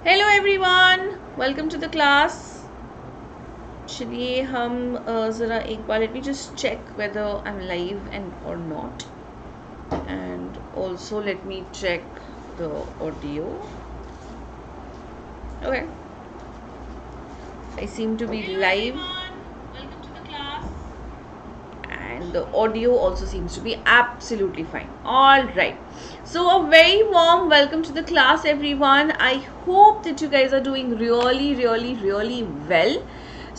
Hello everyone, welcome to the class. चलिए हम ज़रा एक बार let me just check whether I am live and और not, and also let me check the audio. Okay, I seem to be live and the audio also seems to be absolutely fine. All right, so a very warm welcome to the class everyone. I hope that you guys are doing really well.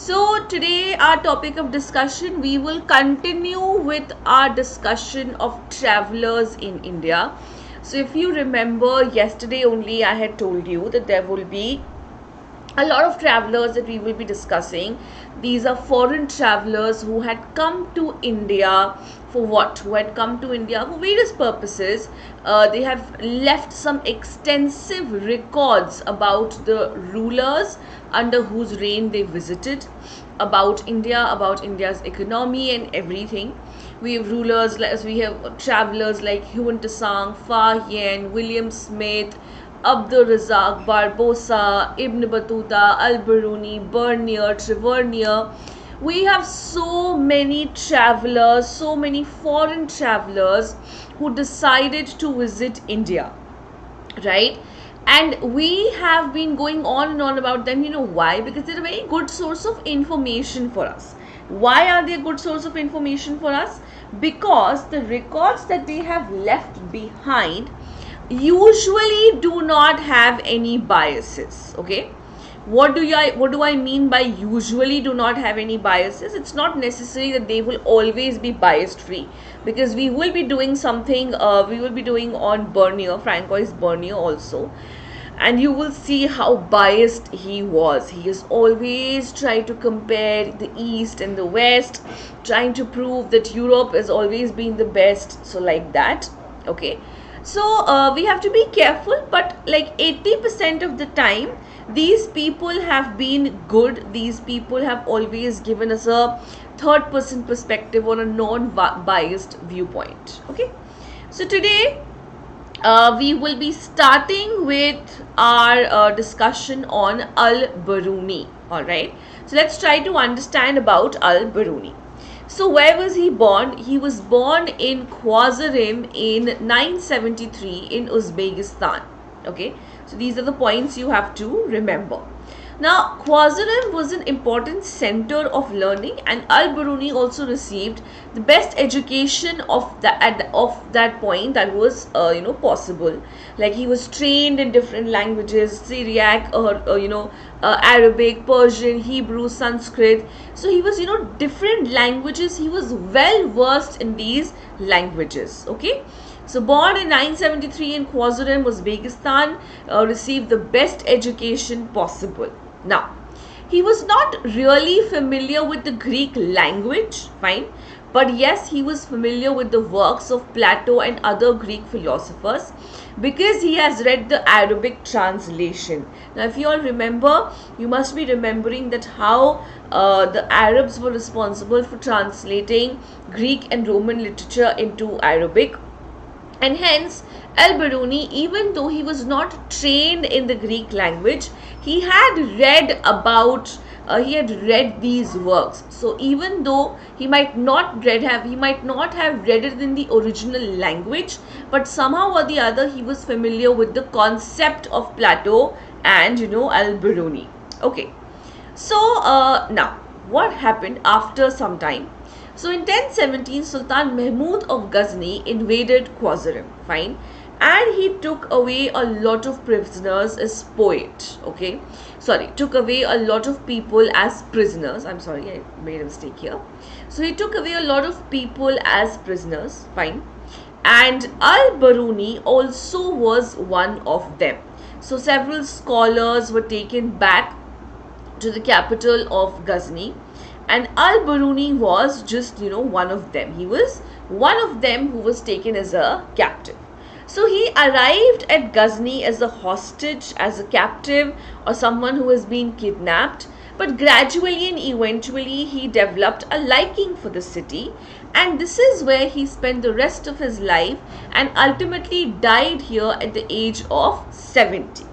So today our topic of discussion, we will continue with our discussion of travelers in India. So if you remember, yesterday only I had told you that there will be a lot of travelers that we will be discussing. These are foreign travelers who had come to India for what? Who had come to India for various purposes. They have left some extensive records about the rulers under whose reign they visited, about India, about India's economy and everything. We have rulers, we have travelers like Huon Tsang, Fa Hien, William Smith, Abdul Razak, Barbosa, Ibn Battuta, Al-Biruni, Bernier, Tavernier. We have so many travelers, so many foreign travelers who decided to visit India, right? And we have been going on and on about them. You know why? Because they're a very good source of information for us. Why are they a good source of information for us? Because the records that they have left behind usually do not have any biases. Okay, what do I mean by usually do not have any biases? It's not necessary that they will always be biased free, because we will be doing something, we will be doing on Bernier, Francois Bernier also, and you will see how biased he was. He has always tried to compare the East and the West, trying to prove that Europe has always been the best, so like that. Okay, so we have to be careful, but like 80% of the time these people have been good. These people have always given us a third person perspective or a non-biased viewpoint. Okay, so today we will be starting with our discussion on Al-Biruni. All right, so let's try to understand about Al-Biruni. So where was he born? He was born in Khwarizm in 973 in Uzbekistan. Okay, so these are the points you have to remember. Now, Khwarizm was an important center of learning, and Al-Biruni also received the best education of that point that was possible. Like, he was trained in different languages, Syriac, Arabic, Persian, Hebrew, Sanskrit. So he was different languages. He was well versed in these languages. Okay. So born in 973 in Khwarizm, Uzbekistan, received the best education possible. Now, he was not really familiar with the Greek language, fine, but yes, he was familiar with the works of Plato and other Greek philosophers, because he has read the Arabic translation. Now, if you all remember, you must be remembering that how the Arabs were responsible for translating Greek and Roman literature into Arabic. And hence, Al-Biruni, even though he was not trained in the Greek language, he had read these works. So even though he might not have read it in the original language, but somehow or the other he was familiar with the concept of Plato and Al-Biruni. Okay, so now what happened after some time? So in 1017, Sultan Mahmud of Ghazni invaded Khwarizm, fine, and he took away a lot of prisoners as poet. Okay, sorry, took away a lot of people as prisoners. I'm sorry, I made a mistake here. So he took away a lot of people as prisoners, fine, and Al-Biruni also was one of them. So several scholars were taken back to the capital of Ghazni, and Al-Biruni was just one of them. He was one of them who was taken as a captive. So he arrived at Ghazni as a hostage, as a captive, or someone who has been kidnapped, but gradually and eventually he developed a liking for the city, and this is where he spent the rest of his life and ultimately died here at the age of 70.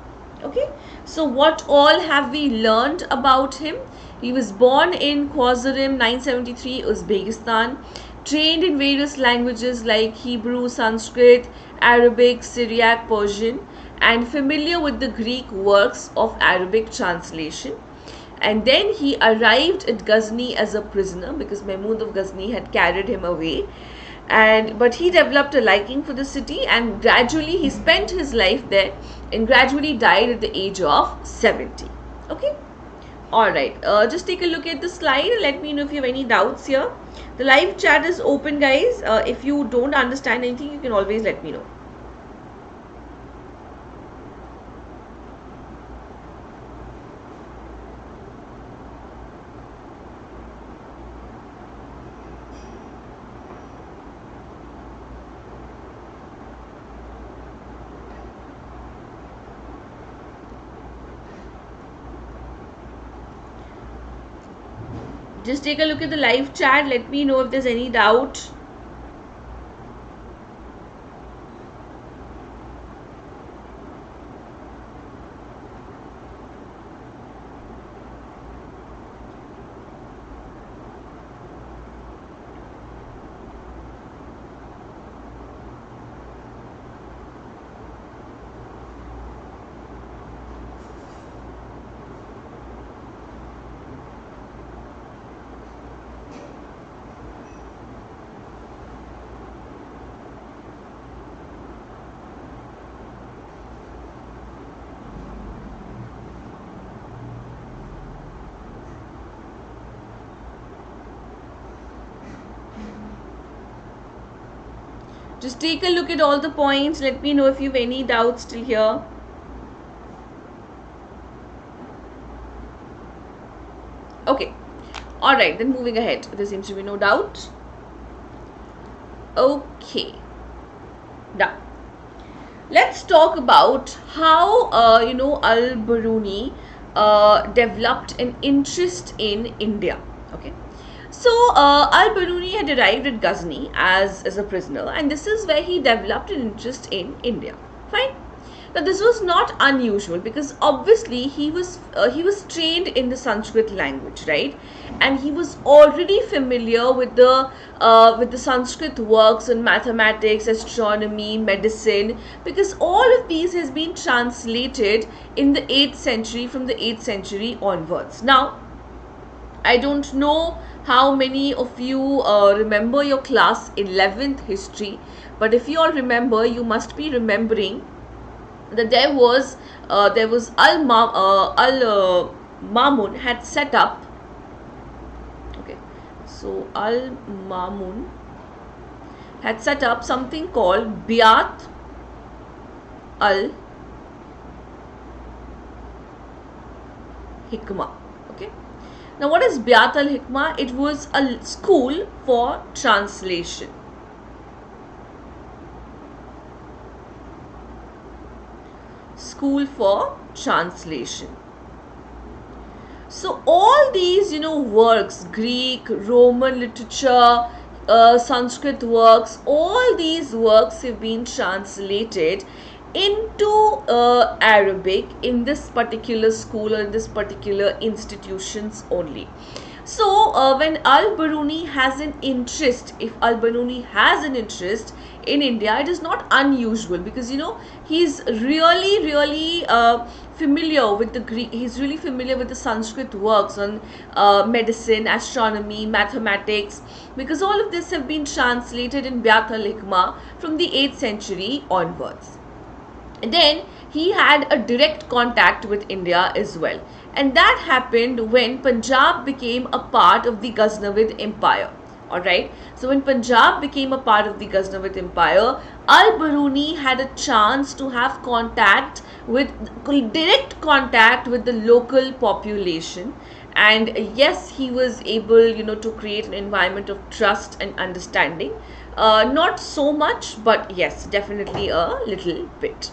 Okay, so what all have we learned about him? He was born in Khwarizm 973, Uzbekistan, trained in various languages like Hebrew, Sanskrit, Arabic, Syriac, Persian, and familiar with the Greek works of Arabic translation. And then he arrived at Ghazni as a prisoner because Mahmud of Ghazni had carried him away. But he developed a liking for the city, and gradually he spent his life there and gradually died at the age of 70. Okay. Alright, just take a look at the slide and let me know if you have any doubts here. The live chat is open, guys. If you don't understand anything, you can always let me know. Just take a look at the live chat. Let me know if there's any doubt. Just take a look at all the points. Let me know if you have any doubts still here. Okay. Alright, then moving ahead. There seems to be no doubt. Okay. Now, let's talk about how, Al-Biruni developed an interest in India. Okay. So, Al-Biruni had arrived at Ghazni as a prisoner, and this is where he developed an interest in India. Fine. Now, this was not unusual because obviously he was trained in the Sanskrit language, right? And he was already familiar with the Sanskrit works on mathematics, astronomy, medicine, because all of these has been translated in the 8th century, from the 8th century onwards. Now, I don't know how many of you remember your class 11th history, but if you all remember, you must be remembering that there was Mamun had set up. Okay, so Al Mamun had set up something called Biat al Hikmah. Okay. Now, what is Biat al Hikmah? It was a school for translation. School for translation. So all these, works, Greek, Roman literature, Sanskrit works, all these works have been translated into Arabic in this particular school or in this particular institutions only. So when Al-Biruni has an interest, if Al-Biruni has an interest in India, it is not unusual because he's really familiar with the Greek. He's really familiar with the Sanskrit works on medicine, astronomy, mathematics, because all of this have been translated in Biat al-Hikmah from the 8th century onwards. And then he had a direct contact with India as well. And that happened when Punjab became a part of the Ghaznavid Empire. Alright, so when Punjab became a part of the Ghaznavid Empire, Al-Biruni had a chance to have direct contact with the local population. And yes, he was able, to create an environment of trust and understanding. Not so much, but yes, definitely a little bit.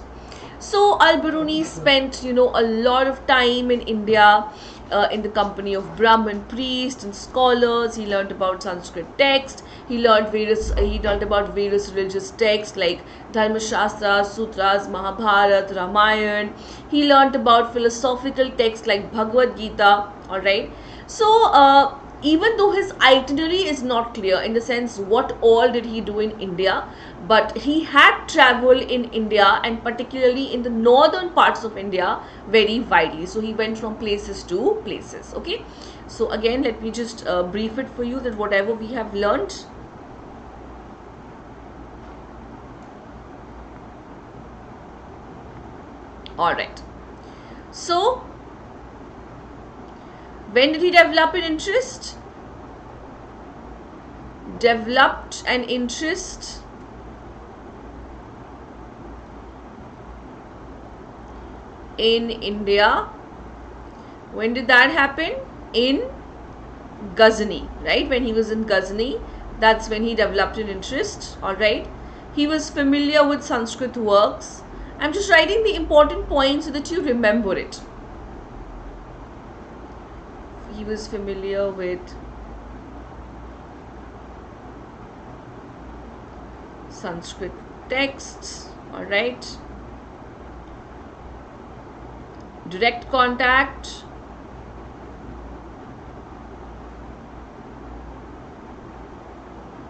So Al-Biruni spent, a lot of time in India. in the company of Brahmin priests and scholars. He learned about Sanskrit text. He learned about various religious texts like Dharma Shastra, Sutras, Mahabharata, Ramayana. He learned about philosophical texts like Bhagavad Gita. All right. So even though his itinerary is not clear in the sense what all did he do in India, but he had traveled in India and particularly in the northern parts of India very widely. So he went from places to places. Okay. So again, let me just brief it for you that whatever we have learned. All right. So when did he develop an interest? Developed an interest in India. When did that happen? In Ghazni, right? When he was in Ghazni, that's when he developed an interest. All right. He was familiar with Sanskrit works. I'm just writing the important points so that you remember it. He was familiar with Sanskrit texts. All right. Direct contact.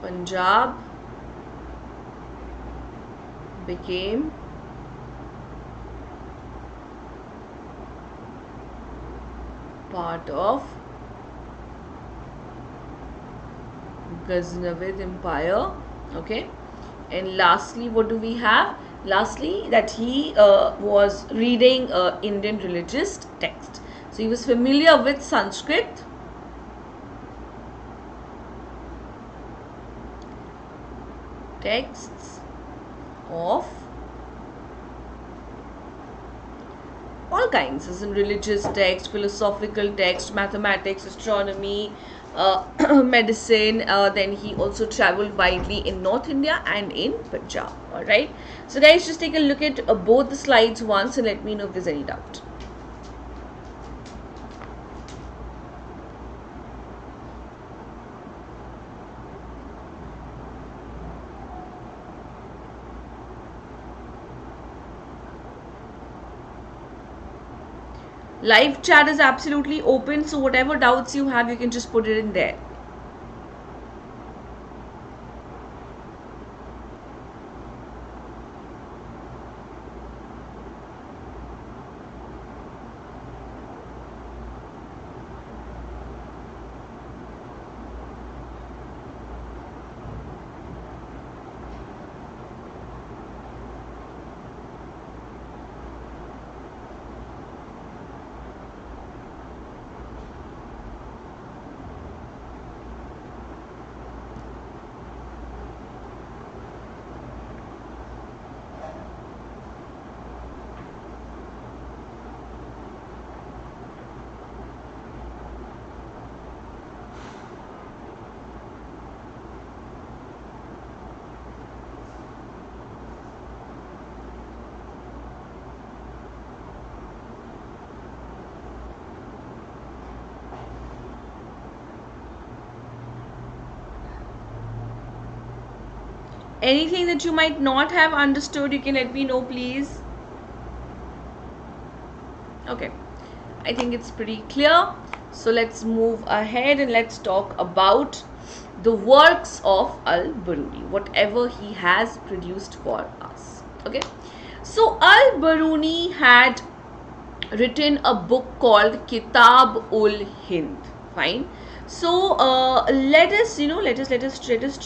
Punjab became part of Ghaznavid Empire. Okay. And lastly, what do we have? Lastly, that he was reading Indian religious text. So he was familiar with Sanskrit, texts of all kinds, as in religious text, philosophical text, mathematics, astronomy, medicine. Then he also traveled widely in North India and in Punjab. All right. So guys, just take a look at both the slides once and let me know if there's any doubt. Live chat is absolutely open, so whatever doubts you have, you can just put it in there. Anything that you might not have understood, you can let me know, please. Okay, I think it's pretty clear. So let's move ahead and let's talk about the works of Al-Biruni, whatever he has produced for us. Okay, so Al-Biruni had written a book called Kitab-ul-Hind. Fine. So let us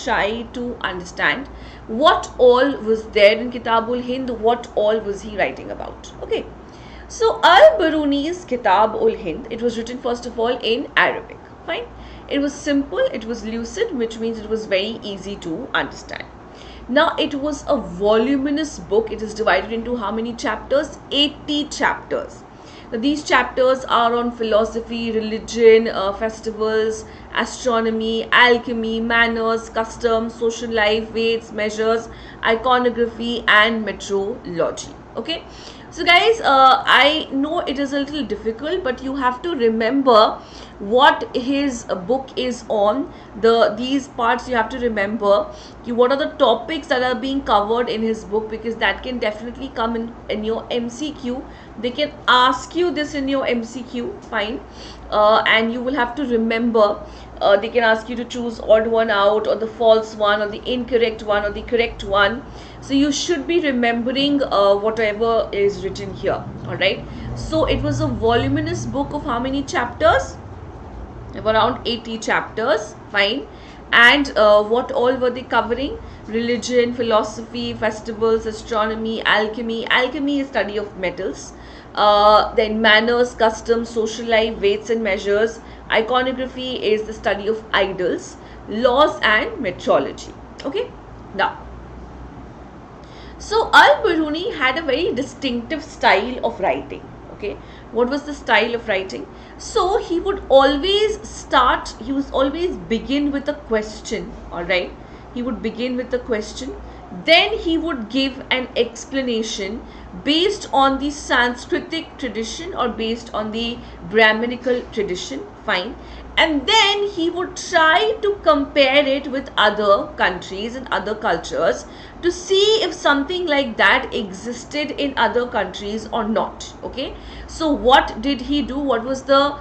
try to understand what all was there in Kitab-ul-Hind, what all was he writing about. Okay. So Al-Biruni's Kitab-ul-Hind, it was written first of all in Arabic. Fine. It was simple, it was lucid, which means it was very easy to understand. Now it was a voluminous book. It is divided into how many chapters? 80 chapters. Now, these chapters are on philosophy, religion, festivals, astronomy, alchemy, manners, customs, social life, weights, measures, iconography and meteorology. Okay, so guys, I know it is a little difficult, but you have to remember what his book is on. These parts you have to remember what are the topics that are being covered in his book, because that can definitely come in your MCQ. They can ask you this in your MCQ, fine, and you will have to remember. They can ask you to choose odd one out, or the false one, or the incorrect one, or the correct one. So you should be remembering whatever is written here. All right, so it was a voluminous book of how many chapters? Of around 80 chapters, fine. And what all were they covering? Religion, philosophy, festivals, astronomy, alchemy. Alchemy is study of metals. Then manners, customs, social life, weights and measures. Iconography is the study of idols. Laws and metrology. Okay, now, so Al-Biruni had a very distinctive style of writing. Okay, what was the style of writing? So he would always begin with a question. All right, he would begin with a question, then he would give an explanation based on the Sanskritic tradition or based on the Brahminical tradition, fine, and then he would try to compare it with other countries and other cultures to see if something like that existed in other countries or not. Okay, so what did he do? What was the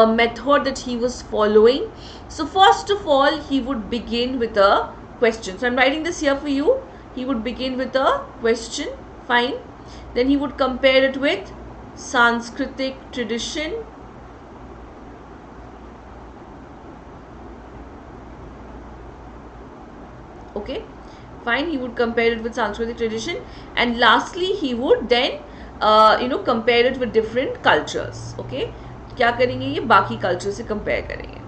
method that he was following? So first of all, he would begin with a question. So I'm writing this here for you. He would begin with a question, fine. Then he would compare it with Sanskritic tradition. Okay, fine. He would compare it with Sanskritic tradition, and lastly he would then compare it with different cultures. Okay, क्या करेंगे ये बाकी culture से compare करेंगे.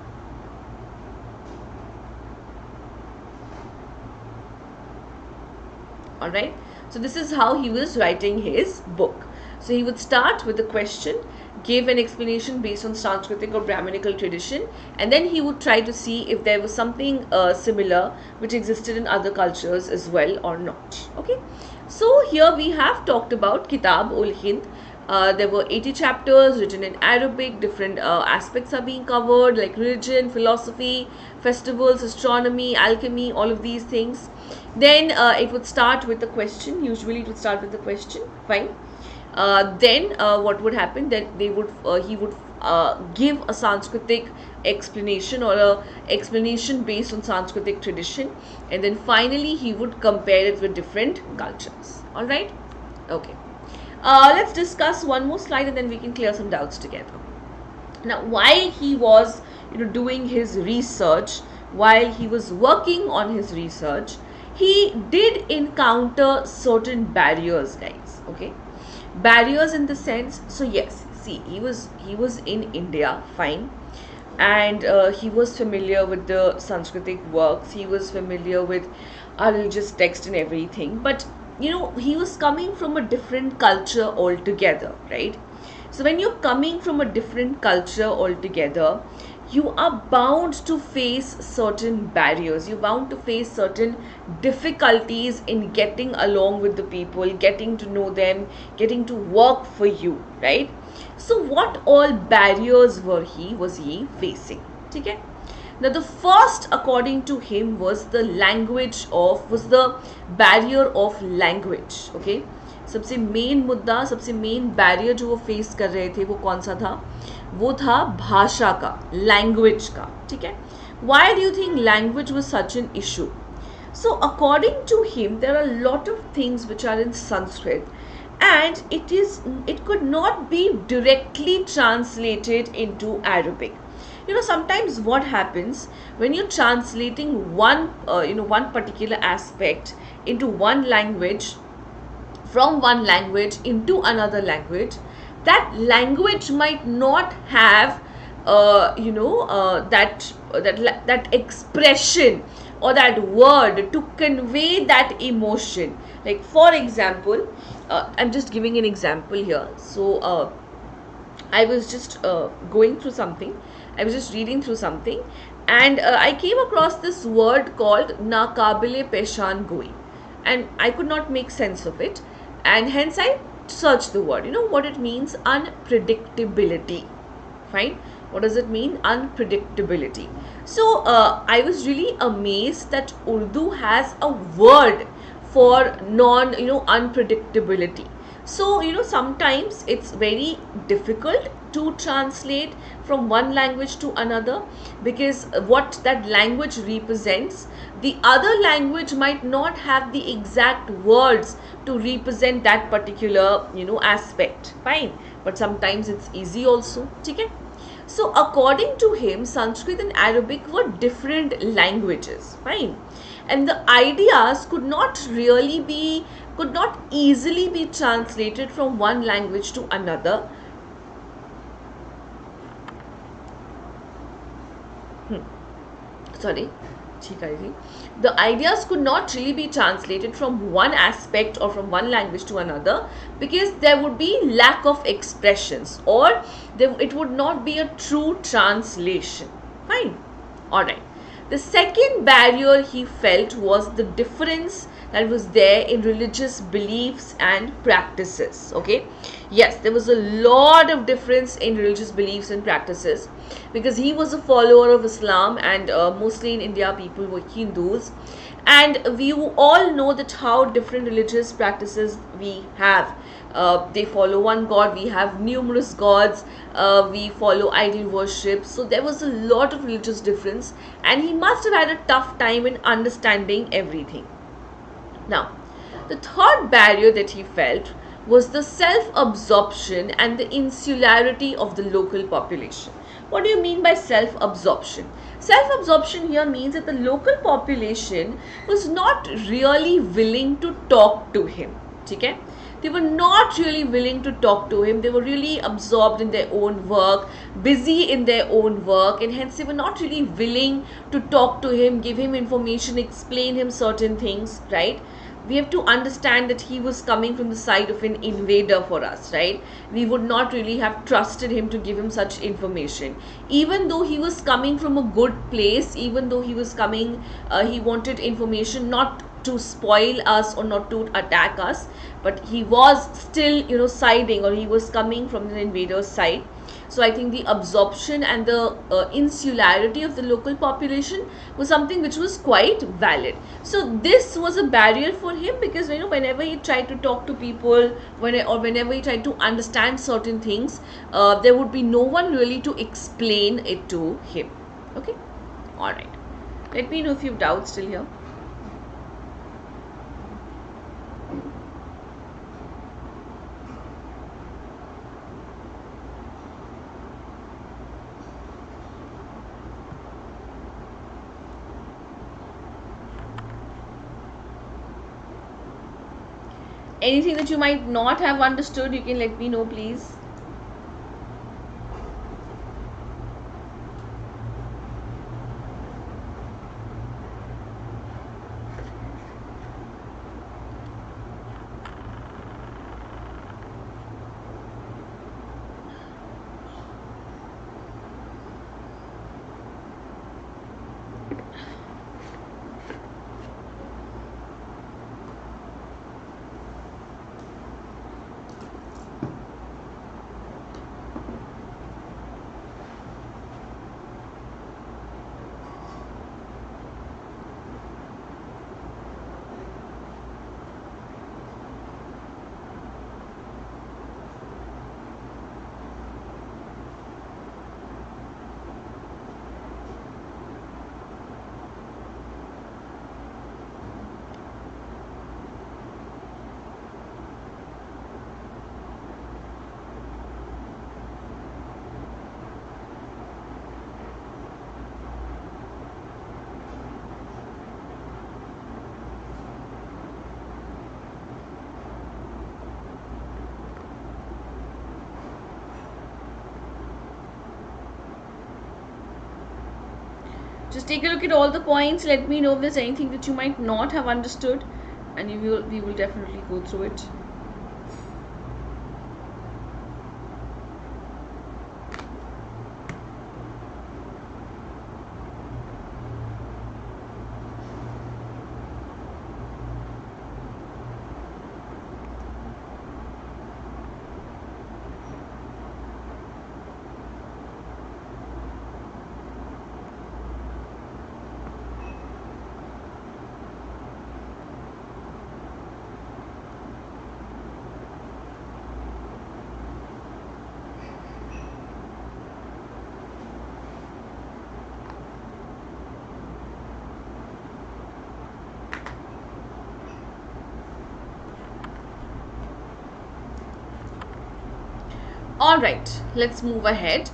Alright, so this is how he was writing his book. So he would start with a question, give an explanation based on Sanskritic or Brahminical tradition, and then he would try to see if there was something similar which existed in other cultures as well or not. Okay, so here we have talked about Kitab ul Hind. There were 80 chapters written in Arabic. Different aspects are being covered, like religion, philosophy, festivals, astronomy, alchemy, all of these things. Then it would start with a question. Usually it would start with a question, fine. Then what would happen? Then he would give a Sanskritic explanation or a explanation based on Sanskritic tradition, and then finally he would compare it with different cultures. All right, okay. Let's discuss one more slide and then we can clear some doubts together. Now, while he was doing his research, while he was working on his research, he did encounter certain barriers, guys. Okay, barriers in the sense, so yes, see, he was in India, fine, and he was familiar with the Sanskritic works, he was familiar with our religious text and everything, but he was coming from a different culture altogether, right? So when you're coming from a different culture altogether, you are bound to face certain barriers. You're bound to face certain difficulties in getting along with the people, getting to know them, getting to work for you, right? So what all barriers was he facing? Okay? Now the first, according to him, was the barrier of language. Okay, सबसे main मुद्दा, सबसे main barrier जो वो face कर रहे थे वो कौन सा था? वो था भाषा का, लैंग्वेज का. ठीक है, why do you think language was such an issue? So according to him, there are a lot of things which are in Sanskrit, and it could not be directly translated into Arabic. Sometimes what happens when you're translating one particular aspect into one language, from one language into another language, that language might not have that expression or that word to convey that emotion. Like for example, I'm just giving an example here. So I was just going through something, I was just reading through something, and I came across this word called na kabile peshan goi, and I could not make sense of it, and hence I search the word. You know what it means? Unpredictability. Fine. What does it mean? Unpredictability. So I was really amazed that Urdu has a word for unpredictability. So sometimes it's very difficult to translate from one language to another, because what that language represents, the other language might not have the exact words to represent that particular aspect. Fine. But sometimes it's easy also. Okay. So according to him, Sanskrit and Arabic were different languages. Fine. And the ideas could not easily be translated from one language to another. Sorry. The ideas could not really be translated from one aspect or from one language to another, because there would be lack of expressions, or it would not be a true translation. Fine. Alright. The second barrier he felt was the difference that was there in religious beliefs and practices. Okay. Yes, there was a lot of difference in religious beliefs and practices, because he was a follower of Islam, and mostly in India people were Hindus, and we all know that how different religious practices we have. They follow one god, we have numerous gods, we follow idol worship. So there was a lot of religious difference, and he must have had a tough time in understanding everything. Now, the third barrier that he felt was the self-absorption and the insularity of the local population. What do you mean by self-absorption? Self-absorption here means that the local population was not really willing to talk to him. Okay? They were not really willing to talk to him. They were really absorbed in their own work, busy in their own work, and hence they were not really willing to talk to him, give him information, explain him certain things, right? We have to understand that he was coming from the side of an invader for us, right? We would not really have trusted him to give him such information. Even though he was coming from a good place, even though he was coming, he wanted information not to spoil us or not to attack us, but he was still, siding, or he was coming from the invader's side. So I think the absorption and the insularity of the local population was something which was quite valid. So this was a barrier for him, because whenever he tried to talk to people, whenever he tried to understand certain things, there would be no one really to explain it to him. Okay. All right. Let me know if you have doubts still here. Anything that you might not have understood, you can let me know, please. Just take a look at all the points. Let me know if there's anything that you might not have understood, and we will definitely go through it. All right, let's move ahead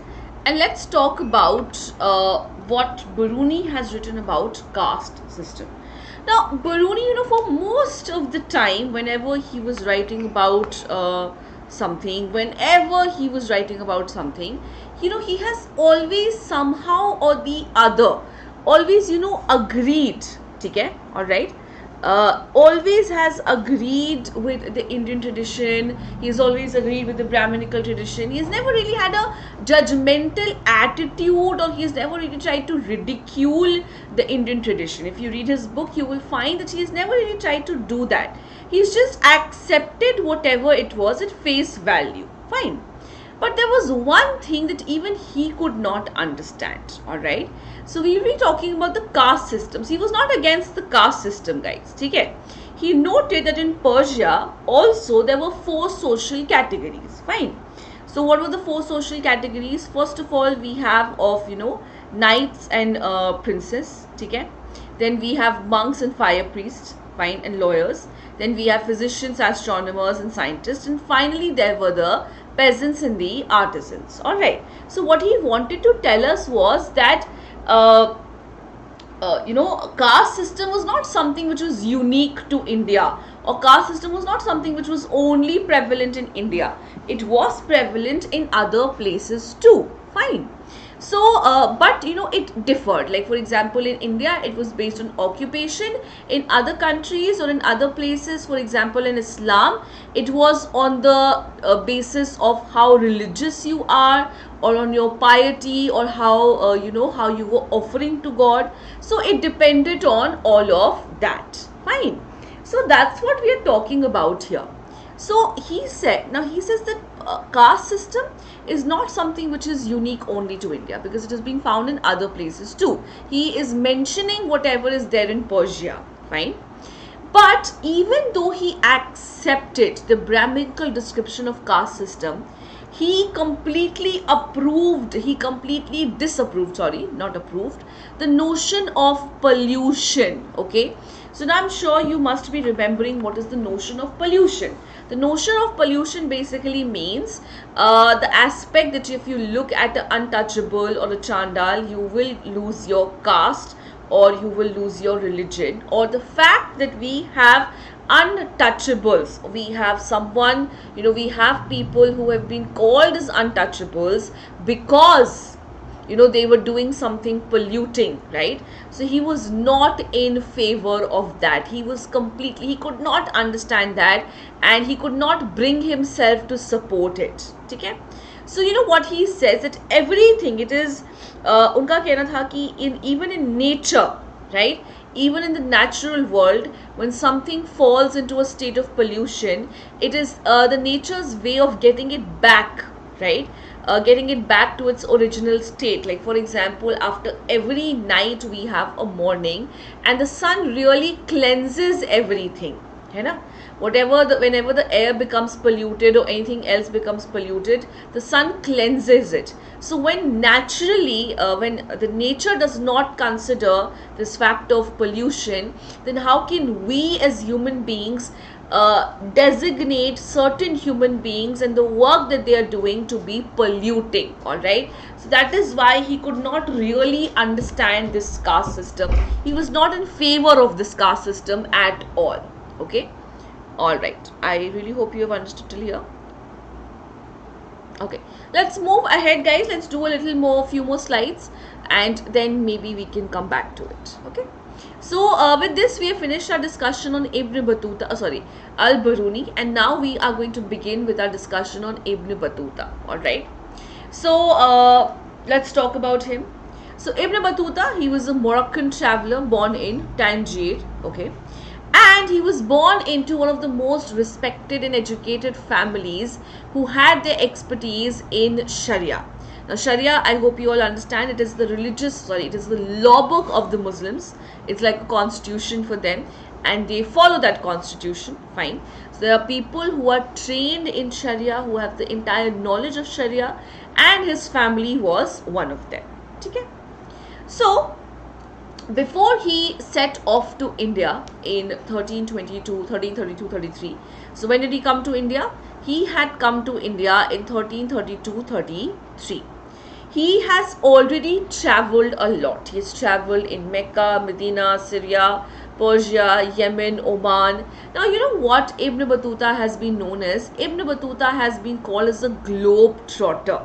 and let's talk about what Biruni has written about caste system. Now, Biruni, for most of the time, whenever he was writing about something, he has always somehow or the other, always, agreed, okay, all right, always has agreed with the Indian tradition. He's always agreed with the Brahminical tradition. He's never really had a judgmental attitude, or he's never really tried to ridicule the Indian tradition. If you read his book, you will find that he's never really tried to do that. He's just accepted whatever it was at face value. Fine. But there was one thing that even he could not understand, alright. So we will be talking about the caste systems. He was not against the caste system, guys. Okay. He noted that in Persia also there were 4 social categories. Fine. So what were the 4 social categories? First of all, we have of, knights and princes. Okay. Then we have monks and fire priests. Fine. And lawyers. Then we have physicians, astronomers and scientists. And finally there were the peasants and the artisans. All right. So what he wanted to tell us was that caste system was not something which was unique to India, or caste system was not something which was only prevalent in India. It was prevalent in other places too. Fine. So, but it differed. Like for example, in India, it was based on occupation. In other countries or in other places, for example, in Islam, it was on the basis of how religious you are, or on your piety, or how how you were offering to God. So it depended on all of that. Fine. So that's what we are talking about here. So he says that caste system is not something which is unique only to India, because it is being found in other places too. He is mentioning whatever is there in Persia. Fine. But even though he accepted the Brahminical description of caste system, he completely disapproved, the notion of pollution. Okay. So now I'm sure you must be remembering what is the notion of pollution. The notion of pollution basically means the aspect that if you look at an untouchable or a chandal, you will lose your caste, or you will lose your religion, or the fact that we have untouchables. We have someone, we have people who have been called as untouchables because they were doing something polluting, right? So he was not in favor of that. He could not understand that, and he could not bring himself to support it. Okay? So what he says, that everything, it is unka कहना था कि even in nature, right? Even in the natural world, when something falls into a state of pollution, it is the nature's way of getting it back, right? Getting it back to its original state. Like for example, after every night we have a morning, and the sun really cleanses everything. Whenever the air becomes polluted or anything else becomes polluted, the sun cleanses it. So when naturally, when the nature does not consider this fact of pollution, then how can we as human beings designate certain human beings and the work that they are doing to be polluting? All right. So that is why he could not really understand this caste system. He was not in favor of this caste system at all. Okay. All right. I really hope you have understood till here. Okay. Let's move ahead, guys. Let's do a few more slides, and then maybe we can come back to it. Okay. So with this, we have finished our discussion on Al-Biruni, and now we are going to begin with our discussion on Ibn Battuta. All right. So let's talk about him. So Ibn Battuta, he was a Moroccan traveler born in Tangier. Okay. And he was born into one of the most respected and educated families who had their expertise in Sharia. Now Sharia, I hope you all understand, it is the law book of the Muslims. It's like a constitution for them, and they follow that constitution. Fine. So there are people who are trained in Sharia, who have the entire knowledge of Sharia, and his family was one of them. Okay. So before he set off to India in 1332-33, so when did he come to India? he had come to India in 1332-33. He has already traveled a lot. He has traveled in Mecca, Medina, Syria, Persia, Yemen, Oman. Now, you know what Ibn Battuta has been known as? Ibn Battuta has been called as a globe trotter.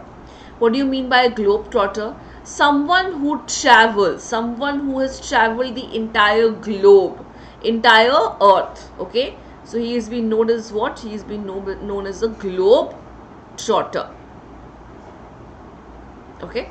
What do you mean by a globe trotter? Someone who travels, someone who has traveled the entire globe, entire earth. Okay, so he has been known as what? He has been known as a globe trotter. Okay,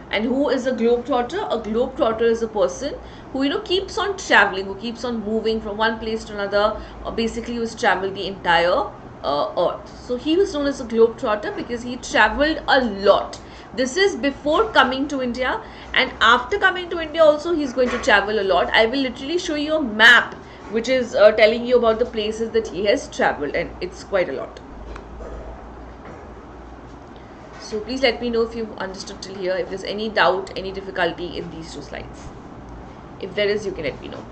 and who is a globetrotter? A globetrotter is a person who, you know, keeps on traveling, who keeps on moving from one place to another, or basically who's traveled the entire earth. So he was known as a globetrotter because he traveled a lot. This is before coming to India, and after coming to India also he's going to travel a lot. I will literally show you a map which is telling you about the places that he has traveled, and it's quite a lot. So please let me know if you've understood till here, if there's any doubt, any difficulty in these two slides. If there is, you can let me know.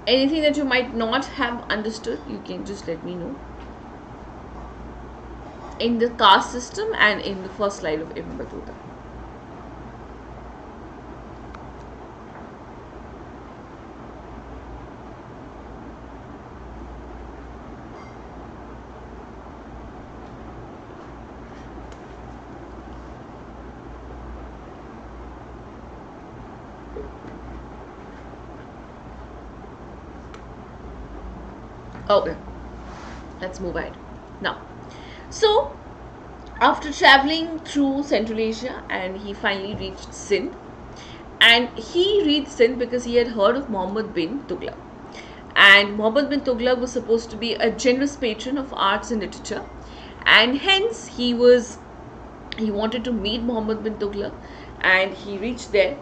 Anything that you might not have understood, you can just let me know. In the caste system and in the first slide of Ibn Battuta. Okay, let's move ahead now. So after traveling through Central Asia, and he finally reached Sindh, and he reached Sindh because he had heard of Muhammad bin Tughlaq, and Muhammad bin Tughlaq was supposed to be a generous patron of arts and literature, and hence he wanted to meet Muhammad bin Tughlaq, and he reached there.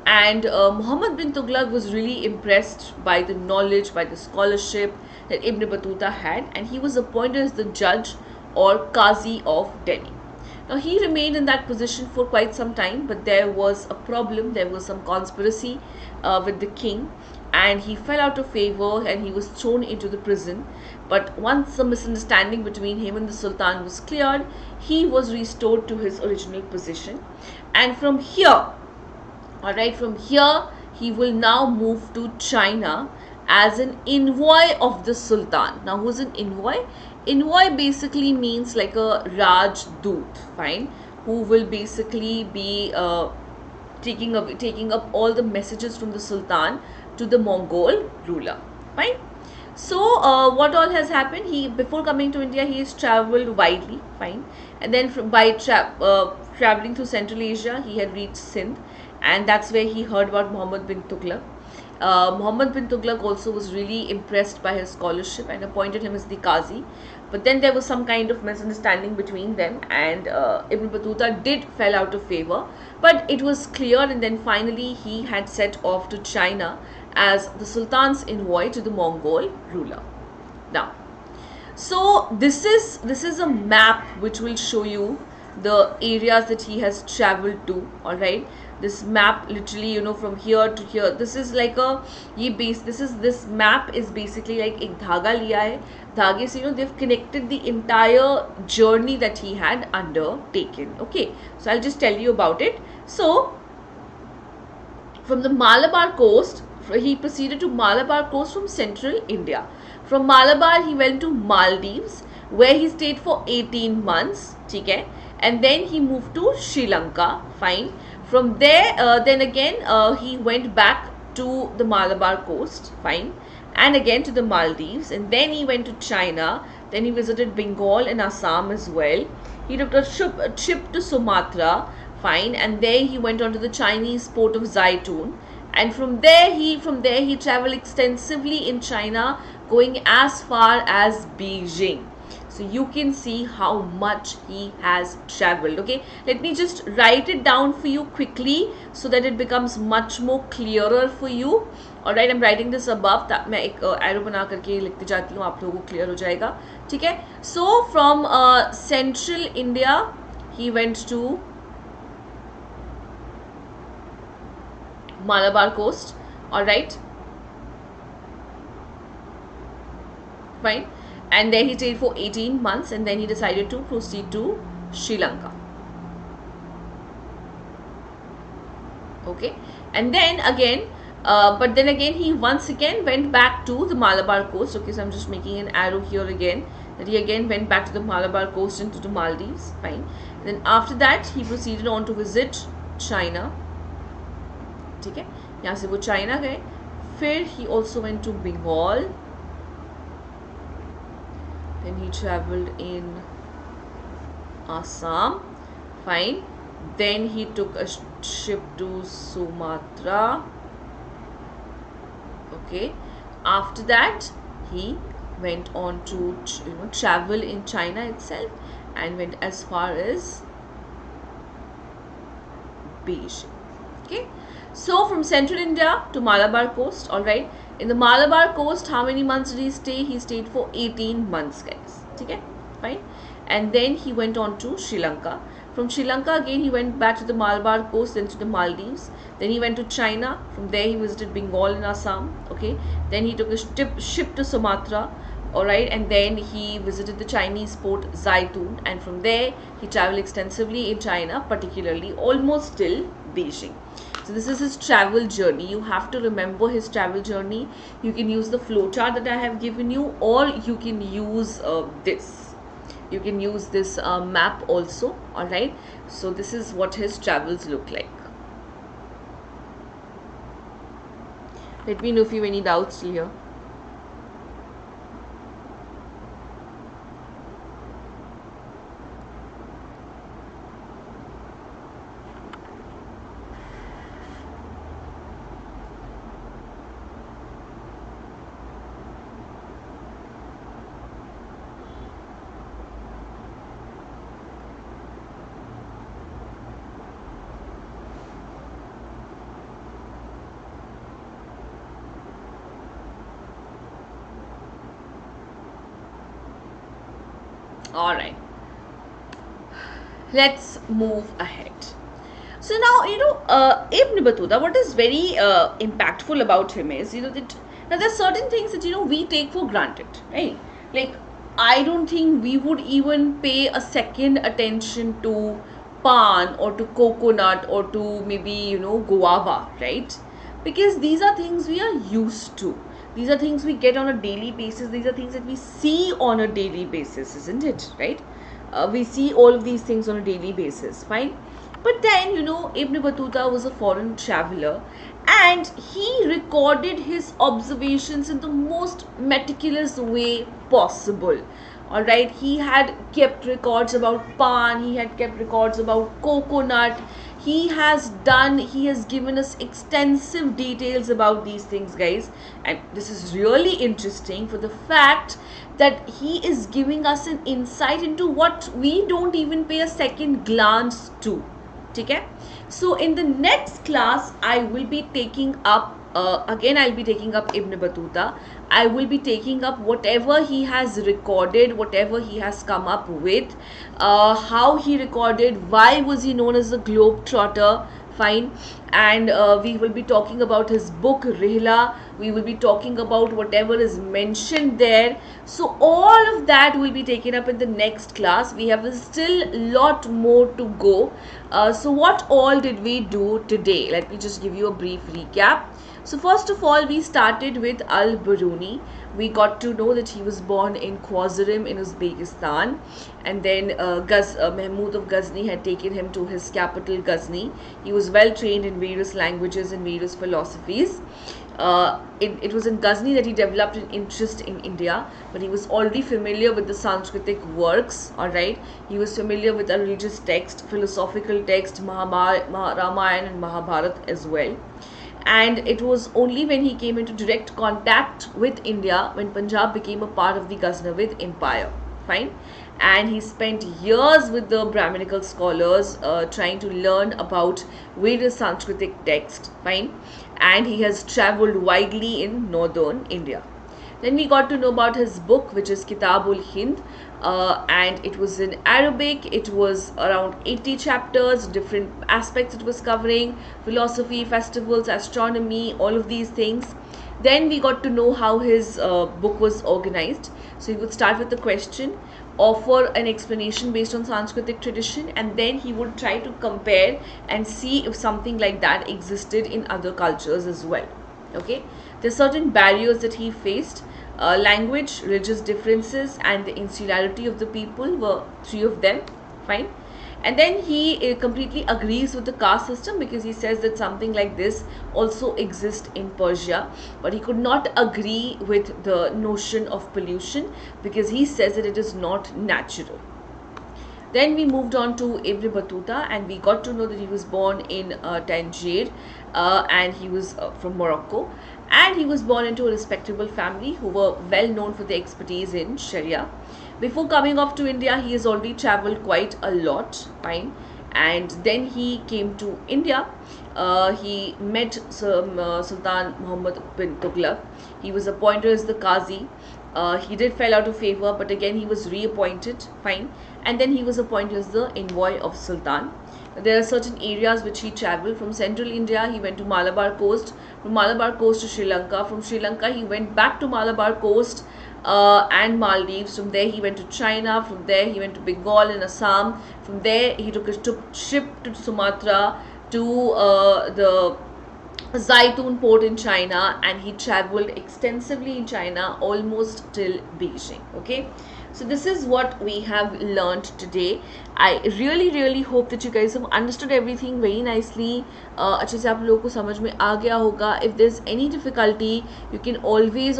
And Muhammad bin Tughlaq was really impressed by the knowledge, by the scholarship that Ibn Battuta had, and he was appointed as the judge or Qazi of Delhi. Now he remained in that position for quite some time, but there was a problem, there was some conspiracy with the king, and he fell out of favor and he was thrown into the prison. But once the misunderstanding between him and the Sultan was cleared, he was restored to his original position. And from here, alright, from here he will now move to China as an envoy of the Sultan. Now who's an envoy? Envoy basically means like a Rajdoot, fine, who will basically be taking up all the messages from the Sultan to the Mongol ruler, fine. So what all has happened? He, before coming to India, he has traveled widely, fine, and then by traveling through Central Asia, he had reached Sindh, and that's where he heard about Muhammad bin Tughlaq. Muhammad bin Tughlaq also was really impressed by his scholarship and appointed him as the Qazi. But then there was some kind of misunderstanding between them, and Ibn Battuta did fell out of favor. But it was clear, and then finally he had set off to China as the Sultan's envoy to the Mongol ruler. Now, so this is a map which will show you the areas that he has traveled to. All right, this map literally, you know, from here to here, this is like a this map is basically like ek dhaga liya hai, dhage se, you know, they've connected the entire journey that he had undertaken. Okay, so I'll just tell you about it. So from the Malabar coast, he proceeded to Malabar coast from central India. From Malabar he went to Maldives, where he stayed for 18 months, okay? And then he moved to Sri Lanka, fine. From there, then again he went back to the Malabar coast, fine, and again to the Maldives, and then he went to China. Then he visited Bengal and Assam as well. He took a ship to Sumatra, fine, and there he went on to the Chinese port of Zaitun, and from there he traveled extensively in China, going as far as Beijing. So you can see how much he has traveled. Okay, let me just write it down for you quickly so that it becomes much more clearer for you. Alright, I'm writing this above. मैं एक arrow बना करके लिखती जाती हूँ, आप लोगों को क्लियर हो जाएगा. ठीक है. So from central India he went to Malabar coast. Alright, fine. And there he stayed for 18 months, and then he decided to proceed to Sri Lanka. Okay, and then again, but then again he once again went back to the Malabar coast. Okay, so I'm just making an arrow here again, that he again went back to the Malabar coast and to the Maldives. Fine. And then after that he proceeded on to visit China. ठीक है, यहाँ से वो China गए. फिर he also went to Bengal. Then he traveled in Assam. Fine. Then he took a ship to Sumatra. Okay. After that he went on to travel in China itself and went as far as Beijing. Okay. So from central India to Malabar coast. All right. In the Malabar coast, how many months did he stay? He stayed for 18 months, guys. Okay, fine. And then he went on to Sri Lanka. From Sri Lanka again, he went back to the Malabar coast, then to the Maldives. Then he went to China. From there, he visited Bengal and Assam. Okay. Then he took a ship to Sumatra. All right. And then he visited the Chinese port Zaitun. And from there, he traveled extensively in China, particularly almost till Beijing. So this is his travel journey. You have to remember his travel journey. You can use the flowchart that I have given you, or you can use this. You can use this map also. All right. So this is what his travels look like. Let me know if you have any doubts till here. All right, let's move ahead. So now, Ibn Battuta, what is very impactful about him is, that now there's certain things that, we take for granted, right? Like, I don't think we would even pay a second attention to pan or to coconut or to maybe, guava, right? Because these are things we are used to. These are things we get on a daily basis. These are things that we see on a daily basis, isn't it? Right? We see all of these things on a daily basis. Fine. But then, Ibn Battuta was a foreign traveler, and he recorded his observations in the most meticulous way possible. Alright, he had kept records about pan, he had kept records about coconut. He has given us extensive details about these things, guys. And this is really interesting for the fact that he is giving us an insight into what we don't even pay a second glance to. Okay? So in the next class, I will be taking up I'll be taking up Ibn Battuta. I will be taking up whatever he has recorded, whatever he has come up with, how he recorded, why was he known as the Globetrotter, fine. And we will be talking about his book Rihla. We will be talking about whatever is mentioned there. So all of that will be taken up in the next class. We have still a lot more to go. So what all did we do today? Let me just give you a brief recap. So first of all, we started with Al-Biruni. We got to know that he was born in Khwarizm in Uzbekistan, and then Mahmud of Ghazni had taken him to his capital Ghazni. He was well trained in various languages and various philosophies. It was in Ghazni that he developed an interest in India, but he was already familiar with the Sanskritic works, alright. He was familiar with a religious text, philosophical text, Ramayana and Mahabharata as well. and it was only when he came into direct contact with India when Punjab became a part of the Ghaznavid Empire. Fine. And he spent years with the Brahminical scholars trying to learn about various Sanskritic texts. Fine. And he has traveled widely in northern India. Then we got to know about his book, which is Kitabul Hind, and it was in Arabic. It was around 80 chapters, different aspects it was covering: philosophy, festivals, astronomy, all of these things. Then we got to know how his book was organized. So he would start with the question, offer an explanation based on Sanskritic tradition, and then he would try to compare and see if something like that existed in other cultures as well. Okay, there are certain barriers that he faced. Language, religious differences, and the insularity of the people were three of them. Fine. And then he completely agrees with the caste system, because he says that something like this also exists in Persia, but he could not agree with the notion of pollution, because he says that it is not natural. Then we moved on to Ibn Battuta, and we got to know that he was born in Tangier, and he was from Morocco, and he was born into a respectable family who were well known for their expertise in Sharia. Before coming off to India, he has already traveled quite a lot. Fine. And then he came to India. He met Sultan Muhammad bin Tughlaq. He was appointed as the Qazi. He did fell out of favor, but again he was reappointed. Fine. And then he was appointed as the envoy of Sultan. There are certain areas which he traveled. From central India, he went to Malabar coast. From Malabar coast to Sri Lanka. From Sri Lanka, he went back to Malabar coast and Maldives. From there, he went to China. From there, he went to Bengal and Assam. From there, he took a ship to Sumatra, to the Zaitun port in China, and he traveled extensively in China almost till Beijing. Okay, so this is what we have learned today. I really hope that you guys have understood everything very nicely. अच्छे से आप लोगों को समझ में आ गया होगा. If there's any difficulty, you can always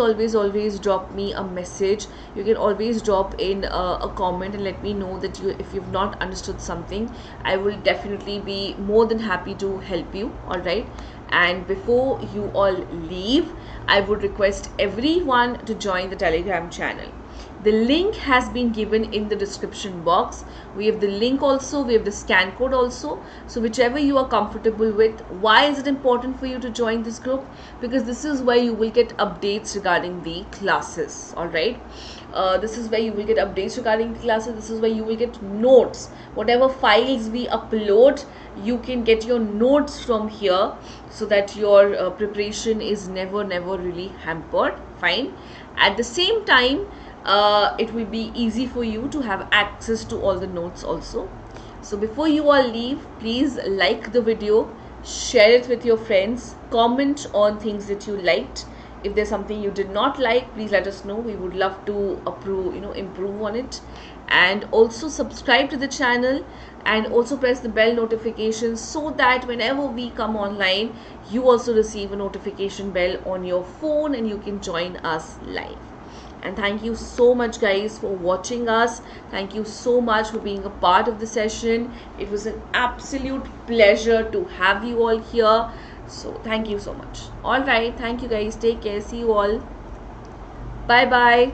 drop me a message. You can always drop in a comment and let me know that if you've not understood something. I will definitely be more than happy to help you. All right. And before you all leave, I would request everyone to join the Telegram channel. The link has been given in the description box. We have the link also, we have the scan code also. So whichever you are comfortable with. Why is it important for you to join this group? Because this is where you will get updates regarding the classes. Alright. This is where you will get updates regarding the classes. This is where you will get notes. Whatever files we upload, you can get your notes from here, so that your preparation is never really hampered. Fine. At the same time, it will be easy for you to have access to all the notes also. So before you all leave, please like the video, share it with your friends, comment on things that you liked. If there's something you did not like, please let us know. We would love to improve on it. And also subscribe to the channel, and also press the bell notification, so that whenever we come online, you also receive a notification bell on your phone and you can join us live. And thank you so much guys for watching us. Thank you so much for being a part of the session. It was an absolute pleasure to have you all here. So thank you so much. All right, thank you guys. Take care. See you all. Bye bye.